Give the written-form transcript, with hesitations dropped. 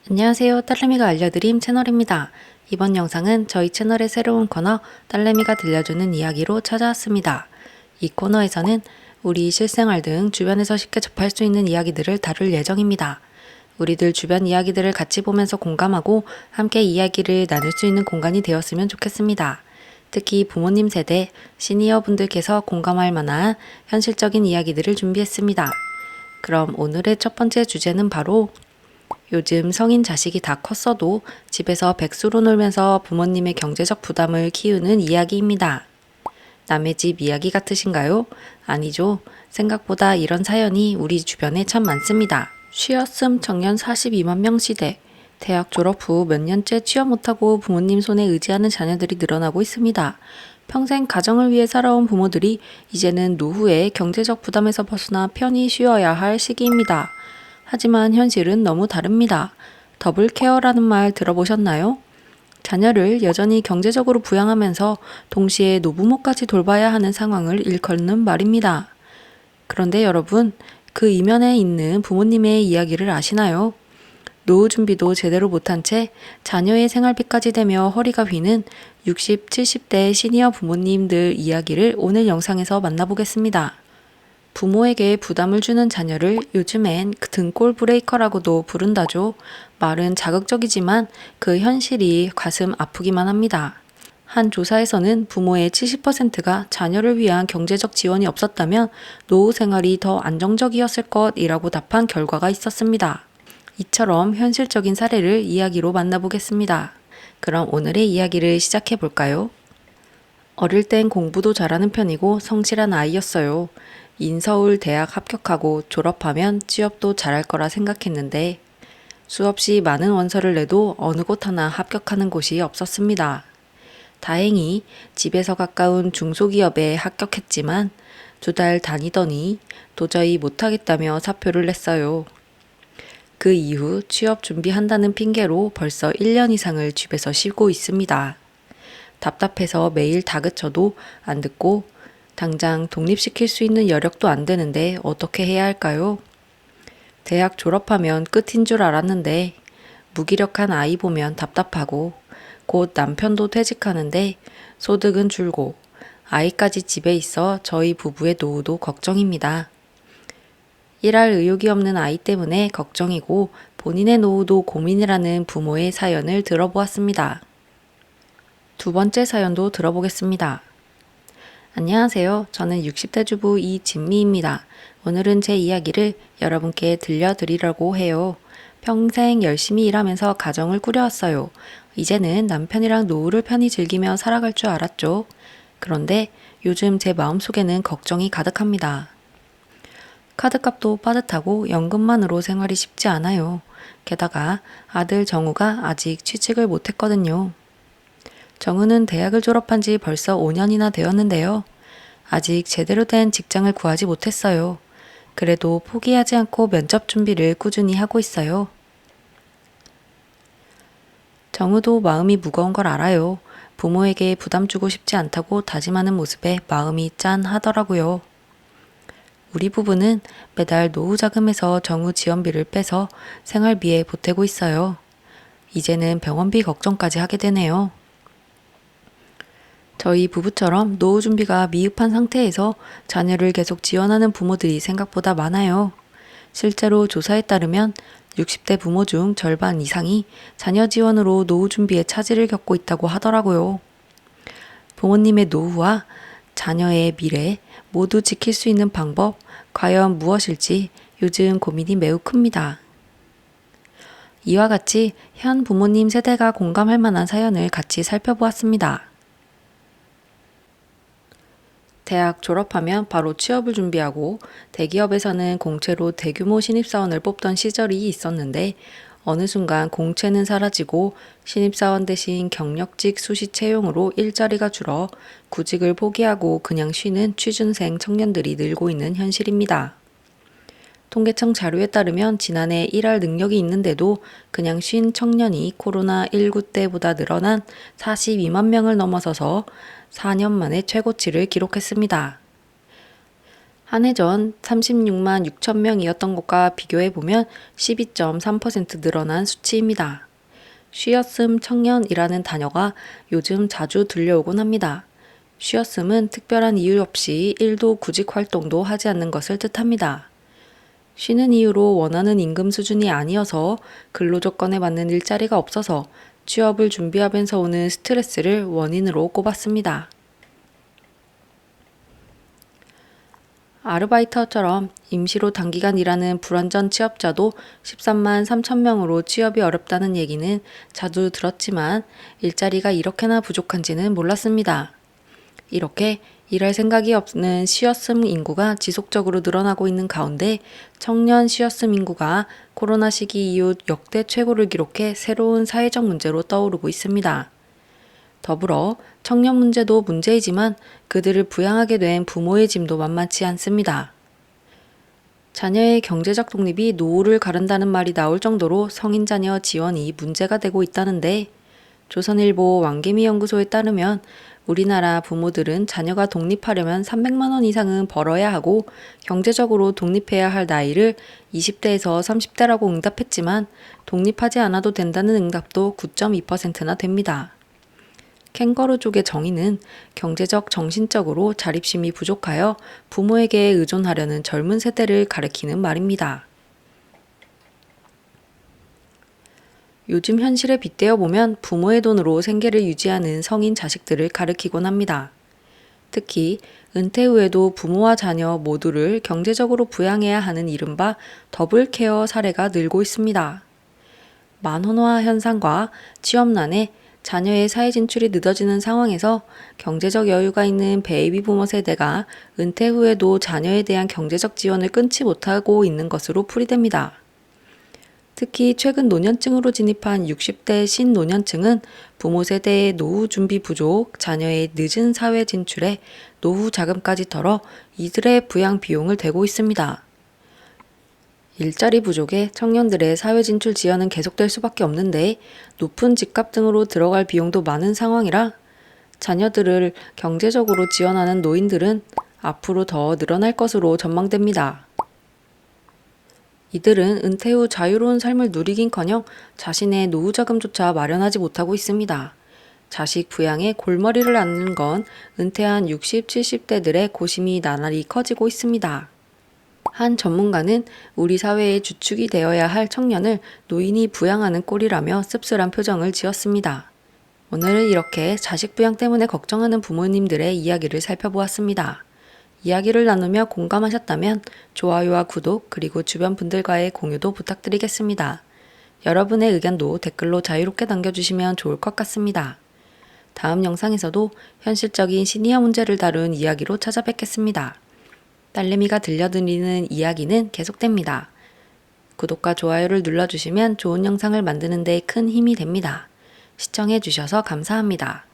안녕하세요. 딸내미가 알려드림 채널입니다. 이번 영상은 저희 채널의 새로운 코너 딸내미가 들려주는 이야기로 찾아왔습니다. 이 코너에서는 우리 실생활 등 주변에서 쉽게 접할 수 있는 이야기들을 다룰 예정입니다. 우리들 주변 이야기들을 같이 보면서 공감하고 함께 이야기를 나눌 수 있는 공간이 되었으면 좋겠습니다. 특히 부모님 세대, 시니어 분들께서 공감할 만한 현실적인 이야기들을 준비했습니다. 그럼 오늘의 첫 번째 주제는 바로 요즘 성인 자식이 다 컸어도 집에서 백수로 놀면서 부모님의 경제적 부담을 키우는 이야기입니다. 남의 집 이야기 같으신가요? 아니죠. 생각보다 이런 사연이 우리 주변에 참 많습니다. 쉬었음 청년 42만 명 시대. 대학 졸업 후 몇 년째 취업 못하고 부모님 손에 의지하는 자녀들이 늘어나고 있습니다. 평생 가정을 위해 살아온 부모들이 이제는 노후에 경제적 부담에서 벗어나 편히 쉬어야 할 시기입니다. 하지만 현실은 너무 다릅니다. 더블 케어라는 말 들어보셨나요? 자녀를 여전히 경제적으로 부양하면서 동시에 노부모까지 돌봐야 하는 상황을 일컫는 말입니다. 그런데 여러분, 그 이면에 있는 부모님의 이야기를 아시나요? 노후 준비도 제대로 못한 채 자녀의 생활비까지 대며 허리가 휘는 60, 70대 시니어 부모님들 이야기를 오늘 영상에서 만나보겠습니다. 부모에게 부담을 주는 자녀를 요즘엔 등골 브레이커라고도 부른다죠. 말은 자극적이지만 그 현실이 가슴 아프기만 합니다. 한 조사에서는 부모의 70%가 자녀를 위한 경제적 지원이 없었다면 노후 생활이 더 안정적이었을 것이라고 답한 결과가 있었습니다. 이처럼 현실적인 사례를 이야기로 만나보겠습니다. 그럼 오늘의 이야기를 시작해 볼까요? 어릴 땐 공부도 잘하는 편이고 성실한 아이였어요. 인서울 대학 합격하고 졸업하면 취업도 잘할 거라 생각했는데 수없이 많은 원서를 내도 어느 곳 하나 합격하는 곳이 없었습니다. 다행히 집에서 가까운 중소기업에 합격했지만 2달 다니더니 도저히 못하겠다며 사표를 냈어요. 그 이후 취업 준비한다는 핑계로 벌써 1년 이상을 집에서 쉬고 있습니다. 답답해서 매일 다그쳐도 안 듣고 당장 독립시킬 수 있는 여력도 안 되는데 어떻게 해야 할까요? 대학 졸업하면 끝인 줄 알았는데 무기력한 아이 보면 답답하고 곧 남편도 퇴직하는데 소득은 줄고 아이까지 집에 있어 저희 부부의 노후도 걱정입니다. 일할 의욕이 없는 아이 때문에 걱정이고 본인의 노후도 고민이라는 부모의 사연을 들어보았습니다. 두 번째 사연도 들어보겠습니다. 안녕하세요. 저는 60대 주부 이진미입니다. 오늘은 제 이야기를 여러분께 들려드리려고 해요. 평생 열심히 일하면서 가정을 꾸려왔어요. 이제는 남편이랑 노후를 편히 즐기며 살아갈 줄 알았죠. 그런데 요즘 제 마음속에는 걱정이 가득합니다. 카드값도 빠듯하고 연금만으로 생활이 쉽지 않아요. 게다가 아들 정우가 아직 취직을 못했거든요. 정우는 대학을 졸업한 지 벌써 5년이나 되었는데요. 아직 제대로 된 직장을 구하지 못했어요. 그래도 포기하지 않고 면접 준비를 꾸준히 하고 있어요. 정우도 마음이 무거운 걸 알아요. 부모에게 부담 주고 싶지 않다고 다짐하는 모습에 마음이 짠하더라고요. 우리 부부는 매달 노후 자금에서 정우 지원비를 빼서 생활비에 보태고 있어요. 이제는 병원비 걱정까지 하게 되네요. 저희 부부처럼 노후 준비가 미흡한 상태에서 자녀를 계속 지원하는 부모들이 생각보다 많아요. 실제로 조사에 따르면 60대 부모 중 절반 이상이 자녀 지원으로 노후 준비에 차질을 겪고 있다고 하더라고요. 부모님의 노후와 자녀의 미래 모두 지킬 수 있는 방법, 과연 무엇일지 요즘 고민이 매우 큽니다. 이와 같이 현 부모님 세대가 공감할 만한 사연을 같이 살펴보았습니다. 대학 졸업하면 바로 취업을 준비하고 대기업에서는 공채로 대규모 신입사원을 뽑던 시절이 있었는데 어느 순간 공채는 사라지고 신입사원 대신 경력직 수시 채용으로 일자리가 줄어 구직을 포기하고 그냥 쉬는 취준생 청년들이 늘고 있는 현실입니다. 통계청 자료에 따르면 지난해 일할 능력이 있는데도 그냥 쉰 청년이 코로나19 때보다 늘어난 42만 명을 넘어서서 4년 만에 최고치를 기록했습니다. 한 해 전 36만 6천 명이었던 것과 비교해보면 12.3% 늘어난 수치입니다. 쉬었음 청년이라는 단어가 요즘 자주 들려오곤 합니다. 쉬었음은 특별한 이유 없이 일도 구직 활동도 하지 않는 것을 뜻합니다. 쉬는 이유로 원하는 임금 수준이 아니어서 근로 조건에 맞는 일자리가 없어서 취업을 준비하면서 오는 스트레스를 원인으로 꼽았습니다. 아르바이터처럼 임시로 단기간 일하는 불완전 취업자도 13만 3천 명으로 취업이 어렵다는 얘기는 자주 들었지만 일자리가 이렇게나 부족한지는 몰랐습니다. 이렇게 일할 생각이 없는 쉬었음 인구가 지속적으로 늘어나고 있는 가운데 청년 쉬었음 인구가 코로나 시기 이후 역대 최고를 기록해 새로운 사회적 문제로 떠오르고 있습니다. 더불어 청년 문제도 문제이지만 그들을 부양하게 된 부모의 짐도 만만치 않습니다. 자녀의 경제적 독립이 노후를 가른다는 말이 나올 정도로 성인 자녀 지원이 문제가 되고 있다는데 조선일보 왕개미 연구소에 따르면 우리나라 부모들은 자녀가 독립하려면 300만 원 이상은 벌어야 하고 경제적으로 독립해야 할 나이를 20대에서 30대라고 응답했지만 독립하지 않아도 된다는 응답도 9.2%나 됩니다. 캥거루족의 정의는 경제적, 정신적으로 자립심이 부족하여 부모에게 의존하려는 젊은 세대를 가리키는 말입니다. 요즘 현실에 빗대어 보면 부모의 돈으로 생계를 유지하는 성인 자식들을 가리키곤 합니다. 특히 은퇴 후에도 부모와 자녀 모두를 경제적으로 부양해야 하는 이른바 더블케어 사례가 늘고 있습니다. 만혼화 현상과 취업난에 자녀의 사회 진출이 늦어지는 상황에서 경제적 여유가 있는 베이비 부모 세대가 은퇴 후에도 자녀에 대한 경제적 지원을 끊지 못하고 있는 것으로 풀이됩니다. 특히 최근 노년층으로 진입한 60대 신노년층은 부모 세대의 노후 준비 부족, 자녀의 늦은 사회 진출에 노후 자금까지 덜어 이들의 부양 비용을 대고 있습니다. 일자리 부족에 청년들의 사회 진출 지연은 계속될 수밖에 없는데 높은 집값 등으로 들어갈 비용도 많은 상황이라 자녀들을 경제적으로 지원하는 노인들은 앞으로 더 늘어날 것으로 전망됩니다. 이들은 은퇴 후 자유로운 삶을 누리긴커녕 자신의 노후 자금조차 마련하지 못하고 있습니다. 자식 부양에 골머리를 앓는 건 은퇴한 60, 70대들의 고심이 나날이 커지고 있습니다. 한 전문가는 우리 사회의 주축이 되어야 할 청년을 노인이 부양하는 꼴이라며 씁쓸한 표정을 지었습니다. 오늘은 이렇게 자식 부양 때문에 걱정하는 부모님들의 이야기를 살펴보았습니다. 이야기를 나누며 공감하셨다면 좋아요와 구독 그리고 주변 분들과의 공유도 부탁드리겠습니다. 여러분의 의견도 댓글로 자유롭게 남겨주시면 좋을 것 같습니다. 다음 영상에서도 현실적인 시니어 문제를 다룬 이야기로 찾아뵙겠습니다. 딸내미가 들려드리는 이야기는 계속됩니다. 구독과 좋아요를 눌러주시면 좋은 영상을 만드는 데 큰 힘이 됩니다. 시청해주셔서 감사합니다.